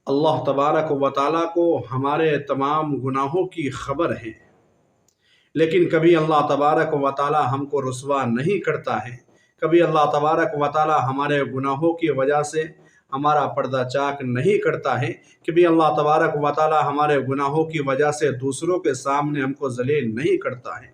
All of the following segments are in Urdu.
اللہ تبارک و تعالیٰ کو ہمارے تمام گناہوں کی خبر ہے، لیکن کبھی اللہ تبارک و تعالیٰ ہم کو رسوا نہیں کرتا ہے۔ کبھی اللہ تبارک و تعالیٰ ہمارے گناہوں کی وجہ سے ہمارا پردہ چاک نہیں کرتا ہے۔ کبھی اللہ تبارک و تعالیٰ ہمارے گناہوں کی وجہ سے دوسروں کے سامنے ہم کو ذلیل نہیں کرتا ہے۔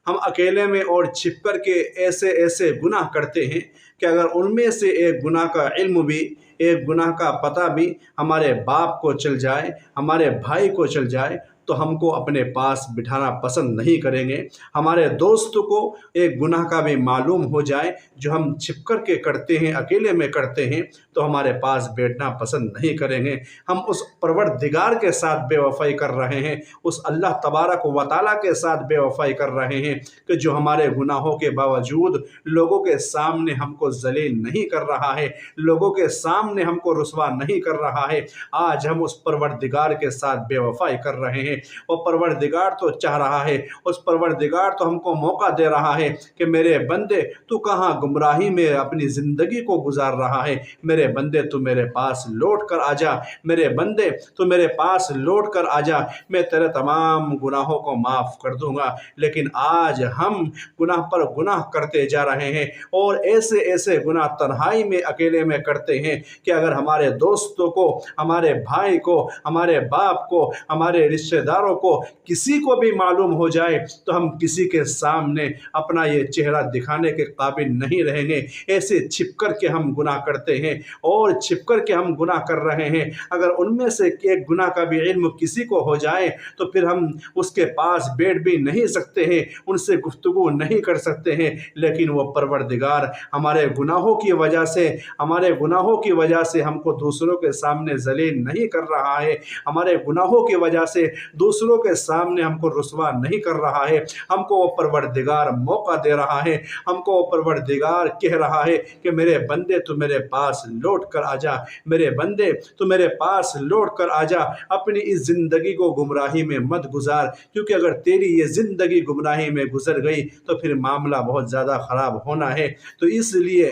ہم اکیلے میں اور چھپ کر کے ایسے ایسے گناہ کرتے ہیں کہ اگر ان میں سے ایک گناہ کا علم بھی، ایک گناہ کا پتہ بھی ہمارے باپ کو چل جائے، ہمارے بھائی کو چل جائے، تو ہم کو اپنے پاس بٹھانا پسند نہیں کریں گے۔ ہمارے دوست کو ایک گناہ کا بھی معلوم ہو جائے جو ہم چھپ کر کے کرتے ہیں، اکیلے میں کرتے ہیں، تو ہمارے پاس بیٹھنا پسند نہیں کریں گے۔ ہم اس پروردگار کے ساتھ بے وفائی کر رہے ہیں، اس اللہ تبارک و تعالیٰ کے ساتھ بے وفائی کر رہے ہیں کہ جو ہمارے گناہوں کے باوجود لوگوں کے سامنے ہم کو ذلیل نہیں کر رہا ہے، لوگوں کے سامنے ہم کو رسوا نہیں کر رہا ہے۔ آج ہم اس پروردگار کے ساتھ بے وفائی کر رہے ہیں۔ وہ پروردگار تو چاہ رہا ہے، اس پروردگار تو ہم کو موقع دے رہا ہے کہ میرے بندے تو کہاں گمراہی میں اپنی زندگی کو گزار رہا ہے، میرے بندے تو میرے پاس لوٹ کر آ جا، میرے بندے تو میرے پاس لوٹ کر آ جا، میں تیرے تمام گناہوں کو معاف کر دوں گا۔ لیکن آج ہم گناہ پر گناہ کرتے جا رہے ہیں، اور ایسے ایسے گناہ تنہائی میں اکیلے میں کرتے ہیں کہ اگر ہمارے دوستوں کو، ہمارے بھائی کو، ہمارے باپ کو، ہمارے رشتہ داروں کو، کسی کو بھی معلوم ہو جائے تو ہم کسی کے سامنے اپنا یہ چہرہ دکھانے کے قابل نہیں رہیں گے۔ ایسے چھپ کر کے ہم گناہ کرتے ہیں، اور چھپ کر کے ہم گناہ کر رہے ہیں۔ اگر ان میں سے ایک گناہ کا بھی علم کسی کو ہو جائے تو پھر ہم اس کے پاس بیٹھ بھی نہیں سکتے ہیں، ان سے گفتگو نہیں کر سکتے ہیں۔ لیکن وہ پروردگار ہمارے گناہوں کی وجہ سے، ہمارے گناہوں کی وجہ سے ہم کو دوسروں کے سامنے ذلیل نہیں کر رہا ہے، ہمارے گناہوں کی وجہ سے دوسروں کے سامنے ہم کو رسوا نہیں کر رہا ہے۔ ہم کو وہ پروردگار موقع دے رہا ہے، ہم کو وہ پروردگار کہہ رہا ہے کہ میرے بندے تو میرے پاس لوٹ کر آ جا، میرے بندے تو میرے پاس لوٹ کر آ جا، اپنی اس زندگی کو گمراہی میں مت گزار، کیونکہ اگر تیری یہ زندگی گمراہی میں گزر گئی تو پھر معاملہ بہت زیادہ خراب ہونا ہے۔ تو اس لیے